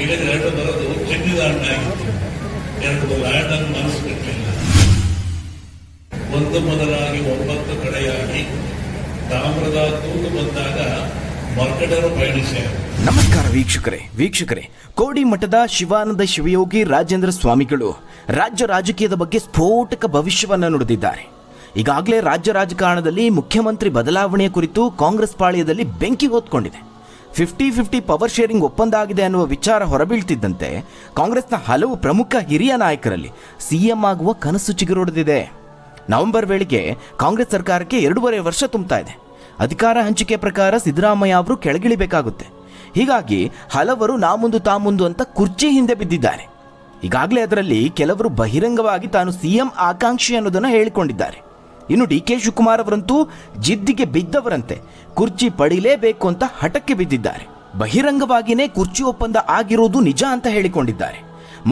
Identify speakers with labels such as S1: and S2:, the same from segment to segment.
S1: ಈಗ ಎರಡು ಬರೋದು ಚಿನ್ನದ ಹಣ್ಣಾಗಿತ್ತು. ಎರಡು ಲ್ಯಾಂಡ್ ಅನ್ನು ಮನಸ್ಸು ಬಿಟ್ಟಿಲ್ಲ. ಒಂದು ಮೊದಲಾಗಿ 9 ಕಡೆಯಾಗಿ ತಾಮ್ರದ ತೂತು ಬಂದಾಗ ಮರ್ಕಡರು ಪಯಣಿಸ್ಯಾರ.
S2: ನಮಸ್ಕಾರ ವೀಕ್ಷಕರೇ, ಕೋಡಿ ಮಠದ ಶಿವಾನಂದ ಶಿವಯೋಗಿ ರಾಜೇಂದ್ರ ಸ್ವಾಮಿಗಳು ರಾಜ್ಯ ರಾಜಕೀಯದ ಬಗ್ಗೆ ಸ್ಫೋಟಕ ಭವಿಷ್ಯವನ್ನು ನುಡಿದಿದ್ದಾರೆ. ಈಗಾಗಲೇ ರಾಜ್ಯ ರಾಜಕಾರಣದಲ್ಲಿ ಮುಖ್ಯಮಂತ್ರಿ ಬದಲಾವಣೆಯ ಕುರಿತು ಕಾಂಗ್ರೆಸ್ ಪಾಳ್ಯದಲ್ಲಿ ಬೆಂಕಿ ಹೊತ್ಕೊಂಡಿದೆ. 50-50 ಪವರ್ ಶೇರಿಂಗ್ ಒಪ್ಪಂದ ಆಗಿದೆ ಅನ್ನುವ ವಿಚಾರ ಹೊರಬೀಳ್ತಿದ್ದಂತೆ ಕಾಂಗ್ರೆಸ್ನ ಹಲವು ಪ್ರಮುಖ ಹಿರಿಯ ನಾಯಕರಲ್ಲಿ ಸಿಎಂ ಆಗುವ ಕನಸು ಚಿಗುರೊಡೆದಿದೆ. ನವೆಂಬರ್ ವೇಳೆಗೆ ಕಾಂಗ್ರೆಸ್ ಸರ್ಕಾರಕ್ಕೆ 2.5 ವರ್ಷ ತುಂಬುತ್ತಾ ಇದೆ. ಅಧಿಕಾರ ಹಂಚಿಕೆ ಪ್ರಕಾರ ಸಿದ್ದರಾಮಯ್ಯ ಅವರು ಕೆಳಗಿಳಿಬೇಕಾಗುತ್ತೆ. ಹೀಗಾಗಿ ಹಲವರು ನಾ ಮುಂದು ತಾ ಮುಂದು ಅಂತ ಕುರ್ಚಿ ಹಿಂದೆ ಬಿದ್ದಿದ್ದಾರೆ. ಈಗಾಗಲೇ ಅದರಲ್ಲಿ ಕೆಲವರು ಬಹಿರಂಗವಾಗಿ ತಾನು ಸಿಎಂ ಆಕಾಂಕ್ಷಿ ಅನ್ನೋದನ್ನು ಹೇಳಿಕೊಂಡಿದ್ದಾರೆ. ಇನ್ನು ಡಿ.ಕೆ. ಶಿವಕುಮಾರ್ ಅವರಂತೂ ಜಿದ್ದಿಗೆ ಬಿದ್ದವರಂತೆ ಕುರ್ಚಿ ಪಡಿಲೇಬೇಕು ಅಂತ ಹಠಕ್ಕೆ ಬಿದ್ದಿದ್ದಾರೆ. ಬಹಿರಂಗವಾಗಿಯೇ ಕುರ್ಚಿ ಒಪ್ಪಂದ ಆಗಿರೋದು ನಿಜ ಅಂತ ಹೇಳಿಕೊಂಡಿದ್ದಾರೆ.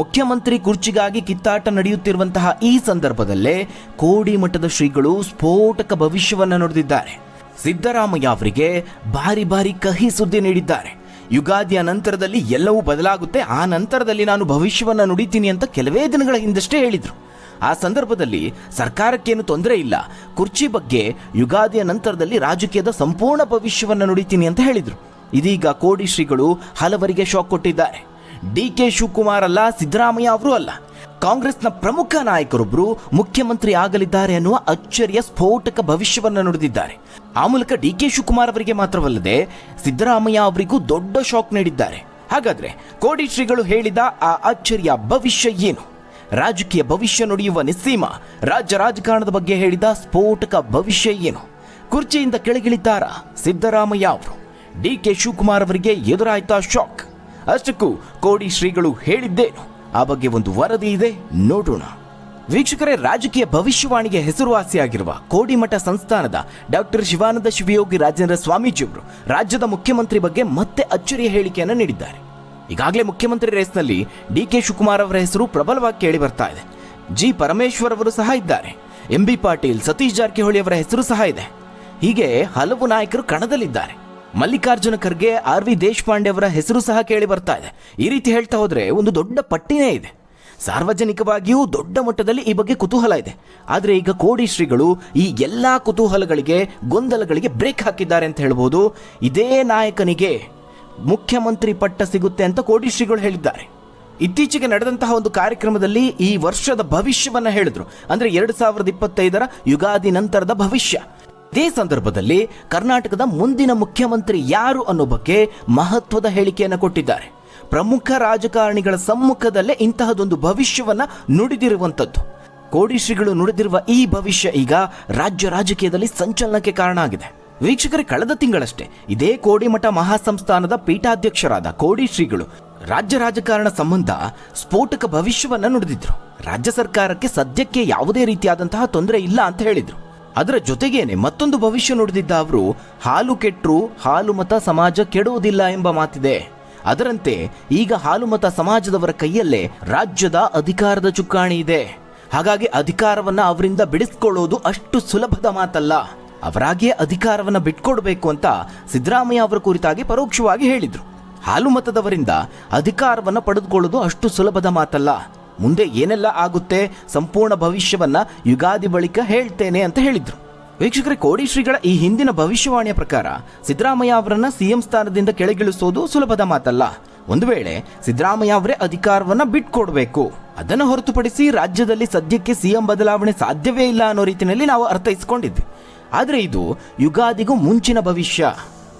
S2: ಮುಖ್ಯಮಂತ್ರಿ ಕುರ್ಚಿಗಾಗಿ ಕಿತ್ತಾಟ ನಡೆಯುತ್ತಿರುವಂತಹ ಈ ಸಂದರ್ಭದಲ್ಲೇ ಕೋಡಿ ಮಠದ ಶ್ರೀಗಳು ಸ್ಫೋಟಕ ಭವಿಷ್ಯವನ್ನು ನುಡಿದಿದ್ದಾರೆ. ಸಿದ್ದರಾಮಯ್ಯ ಅವರಿಗೆ ಭಾರಿ ಕಹಿ ಸುದ್ದಿ ನೀಡಿದ್ದಾರೆ. ಯುಗಾದಿಯ ನಂತರದಲ್ಲಿ ಎಲ್ಲವೂ ಬದಲಾಗುತ್ತೆ, ಆ ನಂತರದಲ್ಲಿ ನಾನು ಭವಿಷ್ಯವನ್ನು ನುಡಿತೀನಿ ಅಂತ ಕೆಲವೇ ದಿನಗಳ ಹಿಂದಷ್ಟೇ ಹೇಳಿದರು. ಆ ಸಂದರ್ಭದಲ್ಲಿ ಸರ್ಕಾರಕ್ಕೇನು ತೊಂದರೆ ಇಲ್ಲ, ಕುರ್ಚಿ ಬಗ್ಗೆ ಯುಗಾದಿಯ ನಂತರದಲ್ಲಿ ರಾಜಕೀಯದ ಸಂಪೂರ್ಣ ಭವಿಷ್ಯವನ್ನು ನುಡಿತೀನಿ ಅಂತ ಹೇಳಿದರು. ಇದೀಗ ಕೋಡಿ ಶ್ರೀಗಳು ಹಲವರಿಗೆ ಶಾಕ್ ಕೊಟ್ಟಿದ್ದಾರೆ. ಡಿ.ಕೆ. ಶಿವಕುಮಾರ್ ಅಲ್ಲ, ಸಿದ್ದರಾಮಯ್ಯ ಅವರೂ ಅಲ್ಲ, ಕಾಂಗ್ರೆಸ್ನ ಪ್ರಮುಖ ನಾಯಕರೊಬ್ಬರು ಮುಖ್ಯಮಂತ್ರಿ ಆಗಲಿದ್ದಾರೆ ಅನ್ನುವ ಅಚ್ಚರಿಯ ಸ್ಫೋಟಕ ಭವಿಷ್ಯವನ್ನು ನುಡಿದಿದ್ದಾರೆ. ಆ ಮೂಲಕ ಡಿ.ಕೆ. ಶಿವಕುಮಾರ್ ಅವರಿಗೆ ಮಾತ್ರವಲ್ಲದೆ ಸಿದ್ದರಾಮಯ್ಯ ಅವರಿಗೂ ದೊಡ್ಡ ಶಾಕ್ ನೀಡಿದ್ದಾರೆ. ಹಾಗಾದ್ರೆ ಕೋಡಿ ಶ್ರೀಗಳು ಹೇಳಿದ ಆ ಅಚ್ಚರಿಯ ಭವಿಷ್ಯ ಏನು? ರಾಜಕೀಯ ಭವಿಷ್ಯ ನುಡಿಯುವ ನಿಸ್ಸೀಮ ರಾಜ್ಯ ರಾಜಕಾರಣದ ಬಗ್ಗೆ ಹೇಳಿದ ಸ್ಫೋಟಕ ಭವಿಷ್ಯ ಏನು? ಕುರ್ಚಿಯಿಂದ ಕೆಳಗಿಳಿತಾರಾ ಸಿದ್ದರಾಮಯ್ಯ ಅವರು? ಡಿ.ಕೆ. ಶಿವಕುಮಾರ್ ಅವರಿಗೆ ಎದುರಾಯ್ತಾ ಶಾಕ್? ಅಷ್ಟಕ್ಕೂ ಕೋಡಿ ಶ್ರೀಗಳು ಹೇಳಿದ್ದೇನು? ಆ ಬಗ್ಗೆ ಒಂದು ವರದಿ ಇದೆ, ನೋಡೋಣ. ವೀಕ್ಷಕರೇ, ರಾಜಕೀಯ ಭವಿಷ್ಯವಾಣಿಗೆ ಹೆಸರುವಾಸಿಯಾಗಿರುವ ಕೋಡಿಮಠ ಸಂಸ್ಥಾನದ ಡಾಕ್ಟರ್ ಶಿವಾನಂದ ಶಿವಯೋಗಿ ರಾಜೇಂದ್ರ ಸ್ವಾಮೀಜಿಯವರು ರಾಜ್ಯದ ಮುಖ್ಯಮಂತ್ರಿ ಬಗ್ಗೆ ಮತ್ತೆ ಅಚ್ಚರಿಯ ಹೇಳಿಕೆಯನ್ನು ನೀಡಿದ್ದಾರೆ. ಈಗಾಗಲೇ ಮುಖ್ಯಮಂತ್ರಿ ರೇಸ್ನಲ್ಲಿ ಡಿ.ಕೆ. ಶಿವಕುಮಾರ್ ಅವರ ಹೆಸರು ಪ್ರಬಲವಾಗಿ ಕೇಳಿ ಬರ್ತಾ ಇದೆ. ಜಿ. ಪರಮೇಶ್ವರ್ ಅವರು ಸಹ ಇದ್ದಾರೆ. ಎಂ.ಬಿ. ಪಾಟೀಲ್, ಸತೀಶ್ ಜಾರಕಿಹೊಳಿ ಅವರ ಹೆಸರು ಸಹ ಇದೆ. ಹೀಗೆ ಹಲವು ನಾಯಕರು ಕಣದಲ್ಲಿದ್ದಾರೆ. ಮಲ್ಲಿಕಾರ್ಜುನ ಖರ್ಗೆ, ಆರ್.ವಿ. ದೇಶಪಾಂಡೆ ಅವರ ಹೆಸರು ಸಹ ಕೇಳಿ ಬರ್ತಾ ಇದೆ. ಈ ರೀತಿ ಹೇಳ್ತಾ ಹೋದ್ರೆ ಒಂದು ದೊಡ್ಡ ಪಟ್ಟಿನೇ ಇದೆ. ಸಾರ್ವಜನಿಕವಾಗಿಯೂ ದೊಡ್ಡ ಮಟ್ಟದಲ್ಲಿ ಈ ಬಗ್ಗೆ ಕುತೂಹಲ ಇದೆ. ಆದರೆ ಈಗ ಕೋಡಿ ಶ್ರೀಗಳು ಈ ಎಲ್ಲಾ ಕುತೂಹಲಗಳಿಗೆ, ಗೊಂದಲಗಳಿಗೆ ಬ್ರೇಕ್ ಹಾಕಿದ್ದಾರೆ ಅಂತ ಹೇಳ್ಬೋದು. ಇದೇ ನಾಯಕನಿಗೆ ಮುಖ್ಯಮಂತ್ರಿ ಪಟ್ಟ ಸಿಗುತ್ತೆ ಅಂತ ಕೋಡಿ ಶ್ರೀಗಳು ಹೇಳಿದ್ದಾರೆ. ಇತ್ತೀಚೆಗೆ ನಡೆದಂತಹ ಒಂದು ಕಾರ್ಯಕ್ರಮದಲ್ಲಿ ಈ ವರ್ಷದ ಭವಿಷ್ಯವನ್ನ ಹೇಳಿದ್ರು. ಅಂದ್ರೆ 2025ರ ಯುಗಾದಿ ನಂತರದ ಭವಿಷ್ಯ. ಇದೇ ಸಂದರ್ಭದಲ್ಲಿ ಕರ್ನಾಟಕದ ಮುಂದಿನ ಮುಖ್ಯಮಂತ್ರಿ ಯಾರು ಅನ್ನೋ ಬಗ್ಗೆ ಮಹತ್ವದ ಹೇಳಿಕೆಯನ್ನು ಕೊಟ್ಟಿದ್ದಾರೆ. ಪ್ರಮುಖ ರಾಜಕಾರಣಿಗಳ ಸಮ್ಮುಖದಲ್ಲೇ ಇಂತಹದೊಂದು ಭವಿಷ್ಯವನ್ನ ನುಡಿದಿರುವಂಥದ್ದು. ಕೋಡಿ ಶ್ರೀಗಳು ನುಡಿದಿರುವ ಈ ಭವಿಷ್ಯ ಈಗ ರಾಜ್ಯ ರಾಜಕೀಯದಲ್ಲಿ ಸಂಚಲನಕ್ಕೆ ಕಾರಣ ಆಗಿದೆ. ವೀಕ್ಷಕರೇ, ಕಳೆದ ತಿಂಗಳಷ್ಟೇ ಇದೇ ಕೋಡಿಮಠ ಮಹಾಸಂಸ್ಥಾನದ ಪೀಠಾಧ್ಯಕ್ಷರಾದ ಕೋಡಿ ಶ್ರೀಗಳು ರಾಜ್ಯ ರಾಜಕಾರಣ ಸಂಬಂಧ ಸ್ಫೋಟಕ ಭವಿಷ್ಯವನ್ನ ನುಡಿದಿದ್ರು. ರಾಜ್ಯ ಸರ್ಕಾರಕ್ಕೆ ಸದ್ಯಕ್ಕೆ ಯಾವುದೇ ರೀತಿಯಾದಂತಹ ತೊಂದರೆ ಇಲ್ಲ ಅಂತ ಹೇಳಿದ್ರು. ಅದರ ಜೊತೆಗೇನೆ ಮತ್ತೊಂದು ಭವಿಷ್ಯ ನುಡಿದಿದ್ದ ಅವರು, ಹಾಲು ಕೆಟ್ಟರು ಹಾಲು ಮತ ಸಮಾಜ ಕೆಡುವುದಿಲ್ಲ ಎಂಬ ಮಾತಿದೆ. ಅದರಂತೆ ಈಗ ಹಾಲು ಮತ ಸಮಾಜದವರ ಕೈಯಲ್ಲೇ ರಾಜ್ಯದ ಅಧಿಕಾರದ ಚುಕ್ಕಾಣಿ ಇದೆ. ಹಾಗಾಗಿ ಅಧಿಕಾರವನ್ನ ಅವರಿಂದ ಬಿಡಿಸ್ಕೊಳ್ಳೋದು ಅಷ್ಟು ಸುಲಭದ ಮಾತಲ್ಲ. ಅವರಾಗಿಯೇ ಅಧಿಕಾರವನ್ನ ಬಿಟ್ಕೊಡ್ಬೇಕು ಅಂತ ಸಿದ್ದರಾಮಯ್ಯ ಅವರ ಕುರಿತಾಗಿ ಪರೋಕ್ಷವಾಗಿ ಹೇಳಿದ್ರು. ಹಾಲು ಮತದವರಿಂದ ಅಧಿಕಾರವನ್ನ ಪಡೆದುಕೊಳ್ಳೋದು ಅಷ್ಟು ಸುಲಭದ ಮಾತಲ್ಲ. ಮುಂದೆ ಏನೆಲ್ಲ ಆಗುತ್ತೆ, ಸಂಪೂರ್ಣ ಭವಿಷ್ಯವನ್ನ ಯುಗಾದಿ ಬಳಿಕ ಹೇಳ್ತೇನೆ ಅಂತ ಹೇಳಿದ್ರು. ವೀಕ್ಷಕರೇ, ಕೋಡಿ ಶ್ರೀಗಳ ಈ ಹಿಂದಿನ ಭವಿಷ್ಯವಾಣಿಯ ಪ್ರಕಾರ ಸಿದ್ದರಾಮಯ್ಯ ಅವರನ್ನ ಸಿಎಂ ಸ್ಥಾನದಿಂದ ಕೆಳಗಿಳಿಸೋದು ಸುಲಭದ ಮಾತಲ್ಲ. ಒಂದು ವೇಳೆ ಸಿದ್ದರಾಮಯ್ಯ ಅವರೇ ಅಧಿಕಾರವನ್ನ ಬಿಟ್ಕೊಡ್ಬೇಕು, ಅದನ್ನು ಹೊರತುಪಡಿಸಿ ರಾಜ್ಯದಲ್ಲಿ ಸದ್ಯಕ್ಕೆ ಸಿಎಂ ಬದಲಾವಣೆ ಸಾಧ್ಯವೇ ಇಲ್ಲ ಅನ್ನೋ ರೀತಿಯಲ್ಲಿ ನಾವು ಅರ್ಥೈಸಿಕೊಂಡಿದ್ವಿ. ಆದರೆ ಇದು ಯುಗಾದಿಗೂ ಮುಂಚಿನ ಭವಿಷ್ಯ.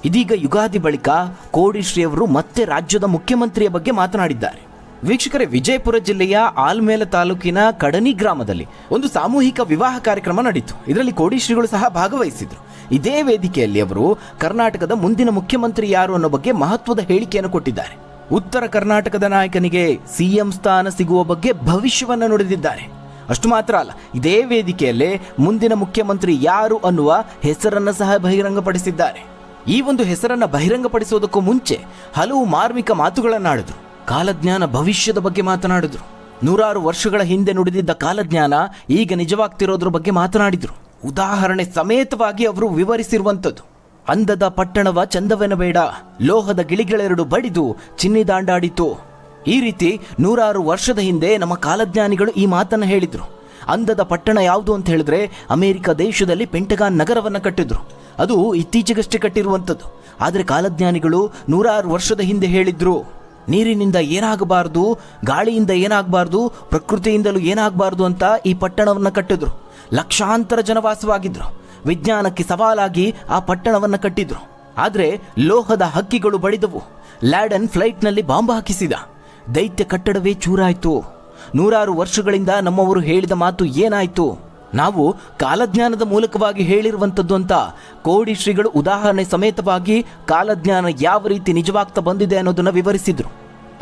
S2: ಇದೀಗ ಯುಗಾದಿ ಬಳಿಕ ಕೋಡಿ ಶ್ರೀ ಅವರು ಮತ್ತೆ ರಾಜ್ಯದ ಮುಖ್ಯಮಂತ್ರಿಯ ಬಗ್ಗೆ ಮಾತನಾಡಿದ್ದಾರೆ. ವೀಕ್ಷಕರೇ, ವಿಜಯಪುರ ಜಿಲ್ಲೆಯ ಆಲ್ಮೇಲ ತಾಲೂಕಿನ ಕಡನಿ ಗ್ರಾಮದಲ್ಲಿ ಒಂದು ಸಾಮೂಹಿಕ ವಿವಾಹ ಕಾರ್ಯಕ್ರಮ ನಡೆಯಿತು. ಇದರಲ್ಲಿ ಕೋಡಿ ಶ್ರೀಗಳು ಸಹ ಭಾಗವಹಿಸಿದ್ರು. ಇದೇ ವೇದಿಕೆಯಲ್ಲಿ ಅವರು ಕರ್ನಾಟಕದ ಮುಂದಿನ ಮುಖ್ಯಮಂತ್ರಿ ಯಾರು ಅನ್ನೋ ಬಗ್ಗೆ ಮಹತ್ವದ ಹೇಳಿಕೆಯನ್ನು ಕೊಟ್ಟಿದ್ದಾರೆ. ಉತ್ತರ ಕರ್ನಾಟಕದ ನಾಯಕನಿಗೆ ಸಿಎಂ ಸ್ಥಾನ ಸಿಗುವ ಬಗ್ಗೆ ಭವಿಷ್ಯವನ್ನು ನುಡಿದಿದ್ದಾರೆ. ಅಷ್ಟು ಮಾತ್ರ ಅಲ್ಲ, ಇದೇ ವೇದಿಕೆಯಲ್ಲೇ ಮುಂದಿನ ಮುಖ್ಯಮಂತ್ರಿ ಯಾರು ಅನ್ನುವ ಹೆಸರನ್ನು ಸಹ ಬಹಿರಂಗಪಡಿಸಿದ್ದಾರೆ. ಈ ಒಂದು ಹೆಸರನ್ನು ಬಹಿರಂಗಪಡಿಸುವುದಕ್ಕೂ ಮುಂಚೆ ಹಲವು ಮಾರ್ಮಿಕ ಮಾತುಗಳನ್ನಾಡಿದ್ರು. ಕಾಲಜ್ಞಾನ ಭವಿಷ್ಯದ ಬಗ್ಗೆ ಮಾತನಾಡಿದ್ರು. 100 ವರ್ಷಗಳ ಹಿಂದೆ ನುಡಿದಿದ್ದ ಕಾಲಜ್ಞಾನ ಈಗ ನಿಜವಾಗ್ತಿರೋದ್ರ ಬಗ್ಗೆ ಮಾತನಾಡಿದ್ರು. ಉದಾಹರಣೆ ಸಮೇತವಾಗಿ ಅವರು ವಿವರಿಸಿರುವಂಥದ್ದು, ಅಂದದ ಪಟ್ಟಣವ ಚಂದವೆನಬೇಡ, ಲೋಹದ ಗಿಳಿಗಳೆರಡು ಬಡಿದು ಚಿನ್ನಿದಾಂಡಾಡಿತು, ಈ ರೀತಿ 100 ವರ್ಷದ ಹಿಂದೆ ನಮ್ಮ ಕಾಲಜ್ಞಾನಿಗಳು ಈ ಮಾತನ್ನು ಹೇಳಿದ್ರು. ಅಂದದ ಪಟ್ಟಣ ಯಾವುದು ಅಂತ ಹೇಳಿದ್ರೆ ಅಮೆರಿಕ ದೇಶದಲ್ಲಿ ಪೆಂಟಗಾನ್ ನಗರವನ್ನು ಕಟ್ಟಿದ್ರು. ಅದು ಇತ್ತೀಚೆಗಷ್ಟೇ ಕಟ್ಟಿರುವಂಥದ್ದು. ಆದರೆ ಕಾಲಜ್ಞಾನಿಗಳು 100 ವರ್ಷದ ಹಿಂದೆ ಹೇಳಿದ್ರು, ನೀರಿನಿಂದ ಏನಾಗಬಾರ್ದು, ಗಾಳಿಯಿಂದ ಏನಾಗಬಾರ್ದು, ಪ್ರಕೃತಿಯಿಂದಲೂ ಏನಾಗಬಾರ್ದು ಅಂತ ಈ ಪಟ್ಟಣವನ್ನು ಕಟ್ಟಿದ್ರು. ಲಕ್ಷಾಂತರ ಜನವಾಸವಾಗಿದ್ರು. ವಿಜ್ಞಾನಕ್ಕೆ ಸವಾಲಾಗಿ ಆ ಪಟ್ಟಣವನ್ನು ಕಟ್ಟಿದ್ರು. ಆದರೆ ಲೋಹದ ಹಕ್ಕಿಗಳು ಬಡಿದವು. Laden ಫ್ಲೈಟ್ನಲ್ಲಿ bomb ಹಾಕಿಸಿದ. ದೈತ್ಯ ಕಟ್ಟಡವೇ ಚೂರಾಯಿತು. 100 ವರ್ಷಗಳಿಂದ ನಮ್ಮವರು ಹೇಳಿದ ಮಾತು ಏನಾಯಿತು? ನಾವು ಕಾಲಜ್ಞಾನದ ಮೂಲಕವಾಗಿ ಹೇಳಿರುವಂಥದ್ದು ಅಂತ ಕೋಡಿ ಶ್ರೀಗಳು ಉದಾಹರಣೆ ಸಮೇತವಾಗಿ ಕಾಲಜ್ಞಾನ ಯಾವ ರೀತಿ ನಿಜವಾಗ್ತಾ ಬಂದಿದೆ ಅನ್ನೋದನ್ನು ವಿವರಿಸಿದ್ರು.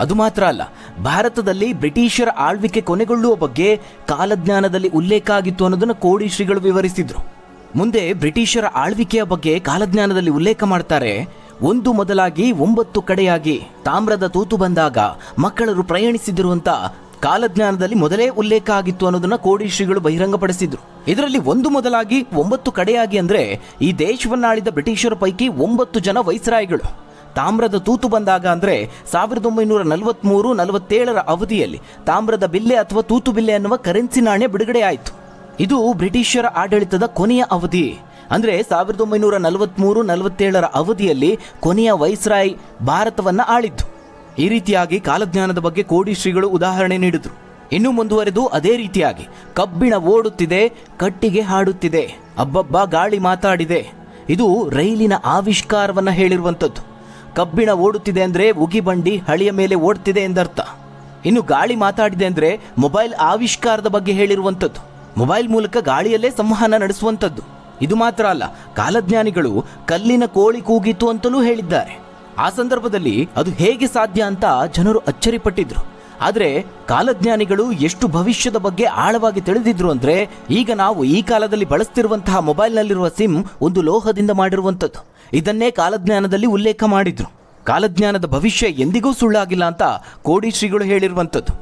S2: ಅದು ಮಾತ್ರ ಅಲ್ಲ, ಭಾರತದಲ್ಲಿ ಬ್ರಿಟಿಷರ ಆಳ್ವಿಕೆ ಕೊನೆಗೊಳ್ಳುವ ಬಗ್ಗೆ ಕಾಲಜ್ಞಾನದಲ್ಲಿ ಉಲ್ಲೇಖ ಆಗಿತ್ತು ಅನ್ನೋದನ್ನು ಕೋಡಿ ಶ್ರೀಗಳು ವಿವರಿಸಿದ್ರು. ಮುಂದೆ ಬ್ರಿಟಿಷರ ಆಳ್ವಿಕೆಯ ಬಗ್ಗೆ ಕಾಲಜ್ಞಾನದಲ್ಲಿ ಉಲ್ಲೇಖ ಮಾಡ್ತಾರೆ. 1 ಮೊದಲಾಗಿ 9 ಕಡೆಯಾಗಿ ತಾಮ್ರದ ತೂತು ಬಂದಾಗ ಮಕ್ಕಳರು ಪ್ರಯಾಣಿಸಿದಿರುವಂತ ಕಾಲಜ್ಞಾನದಲ್ಲಿ ಮೊದಲೇ ಉಲ್ಲೇಖ ಆಗಿತ್ತು ಅನ್ನೋದನ್ನ ಕೋಡಿ ಶ್ರೀಗಳು ಬಹಿರಂಗಪಡಿಸಿದ್ರು. ಇದರಲ್ಲಿ 1 ಮೊದಲಾಗಿ 9 ಕಡೆಯಾಗಿ ಅಂದ್ರೆ ಈ ದೇಶವನ್ನಾಳಿದ ಬ್ರಿಟಿಷರ ಪೈಕಿ 9 ಜನ ವೈಸ್ರಾಯ್ಗಳು. ತಾಮ್ರದ ತೂತು ಬಂದಾಗ ಅಂದ್ರೆ 1943-47 ಅವಧಿಯಲ್ಲಿ ತಾಮ್ರದ ಬಿಲ್ಲೆ ಅಥವಾ ತೂತು ಬಿಲ್ಲೆ ಅನ್ನುವ ಕರೆನ್ಸಿ ನಾಣ್ಯ ಬಿಡುಗಡೆ ಆಯಿತು. ಇದು ಬ್ರಿಟಿಷರ ಆಡಳಿತದ ಕೊನೆಯ ಅವಧಿ. ಅಂದ್ರೆ 1943-47 ಅವಧಿಯಲ್ಲಿ ಕೊನೆಯ ವೈಸ್ರಾಯ್ ಭಾರತವನ್ನ ಆಳಿದ್ದು. ಈ ರೀತಿಯಾಗಿ ಕಾಲಜ್ಞಾನದ ಬಗ್ಗೆ ಕೋಡಿ ಶ್ರೀಗಳು ಉದಾಹರಣೆ ನೀಡಿದ್ರು. ಇನ್ನು ಮುಂದುವರೆದು ಅದೇ ರೀತಿಯಾಗಿ ಕಬ್ಬಿಣ ಓಡುತ್ತಿದೆ, ಕಟ್ಟಿಗೆ ಹಾಡುತ್ತಿದೆ, ಅಬ್ಬಬ್ಬ ಗಾಳಿ ಮಾತಾಡಿದೆ. ಇದು ರೈಲಿನ ಆವಿಷ್ಕಾರವನ್ನ ಹೇಳಿರುವಂಥದ್ದು. ಕಬ್ಬಿಣ ಓಡುತ್ತಿದೆ ಅಂದ್ರೆ ಉಗಿಬಂಡಿ ಹಳಿಯ ಮೇಲೆ ಓಡ್ತಿದೆ ಎಂದರ್ಥ. ಇನ್ನು ಗಾಳಿ ಮಾತಾಡಿದೆ ಅಂದ್ರೆ ಮೊಬೈಲ್ ಆವಿಷ್ಕಾರದ ಬಗ್ಗೆ ಹೇಳಿರುವಂಥದ್ದು. ಮೊಬೈಲ್ ಮೂಲಕ ಗಾಳಿಯಲ್ಲೇ ಸಂವಹನ ನಡೆಸುವಂಥದ್ದು. ಇದು ಮಾತ್ರ ಅಲ್ಲ, ಕಾಲಜ್ಞಾನಿಗಳು ಕಲ್ಲಿನ ಕೋಳಿ ಕೂಗಿತು ಅಂತಲೂ ಹೇಳಿದ್ದಾರೆ. ಆ ಸಂದರ್ಭದಲ್ಲಿ ಅದು ಹೇಗೆ ಸಾಧ್ಯ ಅಂತ ಜನರು ಅಚ್ಚರಿಪಟ್ಟಿದ್ರು. ಆದರೆ ಕಾಲಜ್ಞಾನಿಗಳು ಎಷ್ಟು ಭವಿಷ್ಯದ ಬಗ್ಗೆ ಆಳವಾಗಿ ತಿಳಿದಿದ್ರು ಅಂದ್ರೆ, ಈಗ ನಾವು ಈ ಕಾಲದಲ್ಲಿ ಬಳಸ್ತಿರುವಂತಹ ಮೊಬೈಲ್ನಲ್ಲಿರುವ ಸಿಮ್ ಒಂದು ಲೋಹದಿಂದ ಮಾಡಿರುವಂಥದ್ದು. ಇದನ್ನೇ ಕಾಲಜ್ಞಾನದಲ್ಲಿ ಉಲ್ಲೇಖ ಮಾಡಿದ್ರು. ಕಾಲಜ್ಞಾನದ ಭವಿಷ್ಯ ಎಂದಿಗೂ ಸುಳ್ಳಾಗಿಲ್ಲ ಅಂತ ಕೋಡಿ ಶ್ರೀಗಳು ಹೇಳಿರುವಂಥದ್ದು.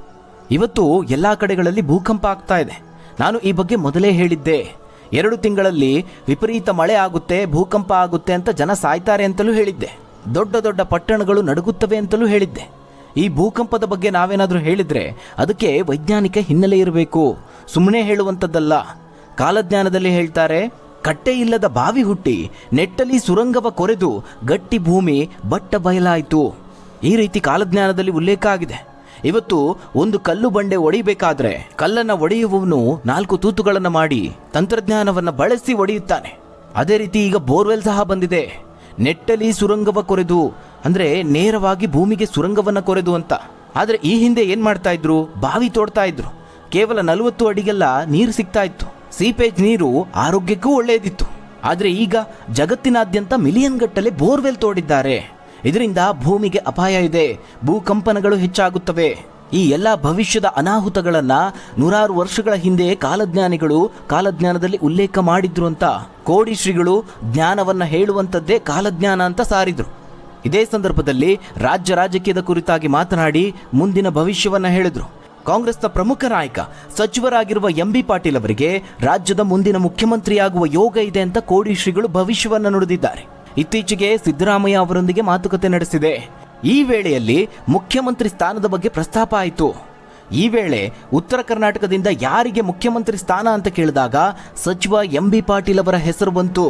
S2: ಇವತ್ತು ಎಲ್ಲ ಕಡೆಗಳಲ್ಲಿ ಭೂಕಂಪ ಆಗ್ತಾ ಇದೆ. ನಾನು ಈ ಬಗ್ಗೆ ಮೊದಲೇ ಹೇಳಿದ್ದೆ. 2 ತಿಂಗಳಲ್ಲಿ ವಿಪರೀತ ಮಳೆ ಆಗುತ್ತೆ, ಭೂಕಂಪ ಆಗುತ್ತೆ ಅಂತ ಜನ ಸಾಯ್ತಾರೆ ಅಂತಲೂ ಹೇಳಿದ್ದೆ. ದೊಡ್ಡ ದೊಡ್ಡ ಪಟ್ಟಣಗಳು ನಡುಗುತ್ತವೆ ಅಂತಲೂ ಹೇಳಿದ್ದೆ. ಈ ಭೂಕಂಪದ ಬಗ್ಗೆ ನಾವೇನಾದರೂ ಹೇಳಿದ್ರೆ ಅದಕ್ಕೆ ವೈಜ್ಞಾನಿಕ ಹಿನ್ನೆಲೆ ಇರಬೇಕು, ಸುಮ್ಮನೆ ಹೇಳುವಂಥದ್ದಲ್ಲ. ಕಾಲಜ್ಞಾನದಲ್ಲಿ ಹೇಳ್ತಾರೆ, ಕಟ್ಟೆ ಇಲ್ಲದ ಬಾವಿ ಹುಟ್ಟಿ ನೆಟ್ಟಲಿ ಸುರಂಗವ ಕೊರೆದು ಗಟ್ಟಿ ಭೂಮಿ ಬಟ್ಟ ಬಯಲಾಯಿತು. ಈ ರೀತಿ ಕಾಲಜ್ಞಾನದಲ್ಲಿ ಉಲ್ಲೇಖ ಆಗಿದೆ. ಇವತ್ತು ಒಂದು ಕಲ್ಲು ಬಂಡೆ ಒಡೆಯಬೇಕಾದ್ರೆ ಕಲ್ಲನ್ನು ಒಡೆಯುವವನು 4 ತೂತುಗಳನ್ನು ಮಾಡಿ ತಂತ್ರಜ್ಞಾನವನ್ನು ಬಳಸಿ ಒಡೆಯುತ್ತಾನೆ. ಅದೇ ರೀತಿ ಈಗ ಬೋರ್ವೆಲ್ ಸಹ ಬಂದಿದೆ. ನೆಟ್ಟಲಿ ಸುರಂಗವ ಕೊರೆದು ಅಂದ್ರೆ ನೇರವಾಗಿ ಭೂಮಿಗೆ ಸುರಂಗವನ್ನ ಕೊರೆದು ಅಂತ. ಆದರೆ ಈ ಹಿಂದೆ ಏನ್ ಮಾಡ್ತಾ ಇದ್ರು? ಬಾವಿ ತೋಡ್ತಾ ಇದ್ರು. ಕೇವಲ 40 ಅಡಿಗೆಲ್ಲ ನೀರು ಸಿಗ್ತಾ ಇತ್ತು. ಸೀಪೇಜ್ ನೀರು ಆರೋಗ್ಯಕ್ಕೂ ಒಳ್ಳೆಯದಿತ್ತು. ಆದರೆ ಈಗ ಜಗತ್ತಿನಾದ್ಯಂತ ಮಿಲಿಯನ್ ಗಟ್ಟಲೆ ಬೋರ್ವೆಲ್ ತೋಡಿದ್ದಾರೆ. ಇದರಿಂದ ಭೂಮಿಗೆ ಅಪಾಯ ಇದೆ, ಭೂಕಂಪನಗಳು ಹೆಚ್ಚಾಗುತ್ತವೆ. ಈ ಎಲ್ಲ ಭವಿಷ್ಯದ ಅನಾಹುತಗಳನ್ನ 100 ವರ್ಷಗಳ ಹಿಂದೆ ಕಾಲಜ್ಞಾನಿಗಳು ಕಾಲಜ್ಞಾನದಲ್ಲಿ ಉಲ್ಲೇಖ ಮಾಡಿದ್ರು ಅಂತ ಕೋಡಿ ಶ್ರೀಗಳು ಜ್ಞಾನವನ್ನ ಹೇಳುವಂಥದ್ದೇ ಕಾಲಜ್ಞಾನ ಅಂತ ಸಾರಿದ್ರು. ಇದೇ ಸಂದರ್ಭದಲ್ಲಿ ರಾಜ್ಯ ರಾಜಕೀಯದ ಕುರಿತಾಗಿ ಮಾತನಾಡಿ ಮುಂದಿನ ಭವಿಷ್ಯವನ್ನ ಹೇಳಿದ್ರು. ಕಾಂಗ್ರೆಸ್ನ ಪ್ರಮುಖ ನಾಯಕ ಸಚಿವರಾಗಿರುವ MB ಪಾಟೀಲ್ ಅವರಿಗೆ ರಾಜ್ಯದ ಮುಂದಿನ ಮುಖ್ಯಮಂತ್ರಿಯಾಗುವ ಯೋಗ ಇದೆ ಅಂತ ಕೋಡಿ ಶ್ರೀಗಳು ಭವಿಷ್ಯವನ್ನ ನುಡಿದಿದ್ದಾರೆ. ಇತ್ತೀಚೆಗೆ ಸಿದ್ದರಾಮಯ್ಯ ಅವರೊಂದಿಗೆ ಮಾತುಕತೆ ನಡೆಸಿದೆ. ಈ ವೇಳೆಯಲ್ಲಿ ಮುಖ್ಯಮಂತ್ರಿ ಸ್ಥಾನದ ಬಗ್ಗೆ ಪ್ರಸ್ತಾಪ ಆಯಿತು. ಈ ವೇಳೆ ಉತ್ತರ ಕರ್ನಾಟಕದಿಂದ ಯಾರಿಗೆ ಮುಖ್ಯಮಂತ್ರಿ ಸ್ಥಾನ ಅಂತ ಕೇಳಿದಾಗ ಸಚಿವ MB ಪಾಟೀಲ್ ಅವರ ಹೆಸರು ಬಂತು.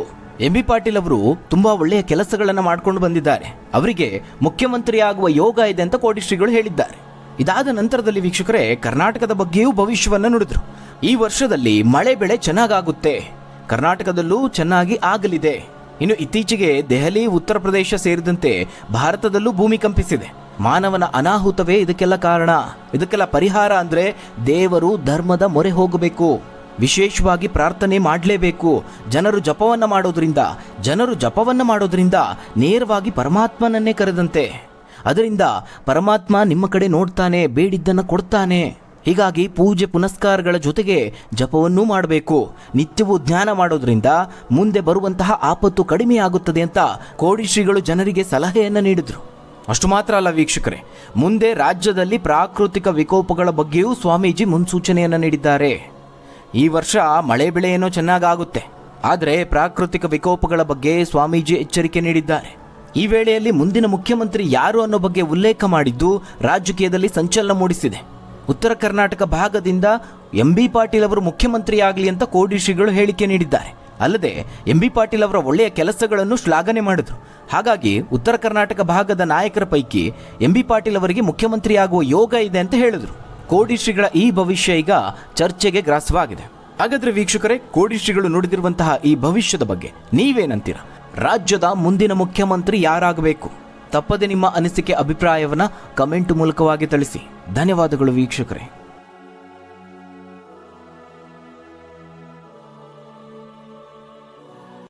S2: MB ಪಾಟೀಲ್ ಅವರು ತುಂಬಾ ಒಳ್ಳೆಯ ಕೆಲಸಗಳನ್ನು ಮಾಡಿಕೊಂಡು ಬಂದಿದ್ದಾರೆ. ಅವರಿಗೆ ಮುಖ್ಯಮಂತ್ರಿ ಆಗುವ ಯೋಗ ಇದೆ ಅಂತ ಕೋಡಿ ಶ್ರೀಗಳು ಹೇಳಿದ್ದಾರೆ. ಇದಾದ ನಂತರದಲ್ಲಿ ವೀಕ್ಷಕರೇ, ಕರ್ನಾಟಕದ ಬಗ್ಗೆಯೂ ಭವಿಷ್ಯವನ್ನು ನುಡಿದ್ರು. ಈ ವರ್ಷದಲ್ಲಿ ಮಳೆ ಬೆಳೆ ಚೆನ್ನಾಗಾಗುತ್ತೆ, ಕರ್ನಾಟಕದಲ್ಲೂ ಚೆನ್ನಾಗಿ ಆಗಲಿದೆ. ಇನ್ನು ಇತ್ತೀಚೆಗೆ ದೆಹಲಿ, ಉತ್ತರ ಪ್ರದೇಶ ಸೇರಿದಂತೆ ಭಾರತದಲ್ಲೂ ಭೂಮಿ ಕಂಪಿಸಿದೆ. ಮಾನವನ ಅನಾಹುತವೇ ಇದಕ್ಕೆಲ್ಲ ಕಾರಣ. ಇದಕ್ಕೆಲ್ಲ ಪರಿಹಾರ ಅಂದ್ರೆ ದೇವರು ಧರ್ಮದ ಮೊರೆ ಹೋಗಬೇಕು, ವಿಶೇಷವಾಗಿ ಪ್ರಾರ್ಥನೆ ಮಾಡಲೇಬೇಕು. ಜನರು ಜಪವನ್ನ ಮಾಡೋದ್ರಿಂದ ನೇರವಾಗಿ ಪರಮಾತ್ಮನನ್ನೇ ಕರೆದಂತೆ. ಅದರಿಂದ ಪರಮಾತ್ಮ ನಿಮ್ಮ ಕಡೆ ನೋಡ್ತಾನೆ, ಬೇಡಿದ್ದನ್ನು ಕೊಡ್ತಾನೆ. ಹೀಗಾಗಿ ಪೂಜೆ ಪುನಸ್ಕಾರಗಳ ಜೊತೆಗೆ ಜಪವನ್ನೂ ಮಾಡಬೇಕು. ನಿತ್ಯವೂ ಧ್ಯಾನ ಮಾಡೋದ್ರಿಂದ ಮುಂದೆ ಬರುವಂತಹ ಆಪತ್ತು ಕಡಿಮೆಯಾಗುತ್ತದೆ ಅಂತ ಕೋಡಿ ಶ್ರೀಗಳು ಜನರಿಗೆ ಸಲಹೆಯನ್ನು ನೀಡಿದ್ರು. ಅಷ್ಟು ಮಾತ್ರ ಅಲ್ಲ ವೀಕ್ಷಕರೇ, ಮುಂದೆ ರಾಜ್ಯದಲ್ಲಿ ಪ್ರಾಕೃತಿಕ ವಿಕೋಪಗಳ ಬಗ್ಗೆಯೂ ಸ್ವಾಮೀಜಿ ಮುನ್ಸೂಚನೆಯನ್ನು ನೀಡಿದ್ದಾರೆ. ಈ ವರ್ಷ ಮಳೆ ಬೆಳೆ ಏನೋ ಚೆನ್ನಾಗಾಗುತ್ತೆ, ಆದರೆ ಪ್ರಾಕೃತಿಕ ವಿಕೋಪಗಳ ಬಗ್ಗೆ ಸ್ವಾಮೀಜಿ ಎಚ್ಚರಿಕೆ ನೀಡಿದ್ದಾರೆ. ಈ ವೇಳೆಯಲ್ಲಿ ಮುಂದಿನ ಮುಖ್ಯಮಂತ್ರಿ ಯಾರು ಅನ್ನೋ ಬಗ್ಗೆ ಉಲ್ಲೇಖ ಮಾಡಿದ್ದು ರಾಜಕೀಯದಲ್ಲಿ ಸಂಚಲನ ಮೂಡಿಸಿದೆ. ಉತ್ತರ ಕರ್ನಾಟಕ ಭಾಗದಿಂದ ಎಂಬಿ ಪಾಟೀಲ್ ಅವರು ಮುಖ್ಯಮಂತ್ರಿಯಾಗಲಿ ಅಂತ ಕೋಡಿ ಶ್ರೀಗಳು ಹೇಳಿಕೆ ನೀಡಿದ್ದಾರೆ. ಅಲ್ಲದೆ ಎಂಬಿ ಪಾಟೀಲ್ ಅವರ ಒಳ್ಳೆಯ ಕೆಲಸಗಳನ್ನು ಶ್ಲಾಘನೆ ಮಾಡಿದ್ರು. ಹಾಗಾಗಿ ಉತ್ತರ ಕರ್ನಾಟಕ ಭಾಗದ ನಾಯಕರ ಪೈಕಿ ಎಂಬಿ ಪಾಟೀಲ್ ಅವರಿಗೆ ಮುಖ್ಯಮಂತ್ರಿಯಾಗುವ ಯೋಗ ಇದೆ ಅಂತ ಹೇಳಿದ್ರು. ಕೋಡಿ ಶ್ರೀಗಳ ಈ ಭವಿಷ್ಯ ಈಗ ಚರ್ಚೆಗೆ ಗ್ರಾಸವಾಗಿದೆ. ಹಾಗಾದ್ರೆ ವೀಕ್ಷಕರೇ, ಕೋಡಿ ಶ್ರೀಗಳು ನುಡಿದಿರುವಂತಹ ಈ ಭವಿಷ್ಯದ ಬಗ್ಗೆ ನೀವೇನಂತೀರಾ? ರಾಜ್ಯದ ಮುಂದಿನ ಮುಖ್ಯಮಂತ್ರಿ ಯಾರಾಗಬೇಕು? ತಪ್ಪದೆ ನಿಮ್ಮ ಅನಿಸಿಕೆ ಅಭಿಪ್ರಾಯವನ್ನ ಕಮೆಂಟ್ ಮೂಲಕವಾಗಿ ತಿಳಿಸಿ. ಧನ್ಯವಾದಗಳು ವೀಕ್ಷಕರೇ.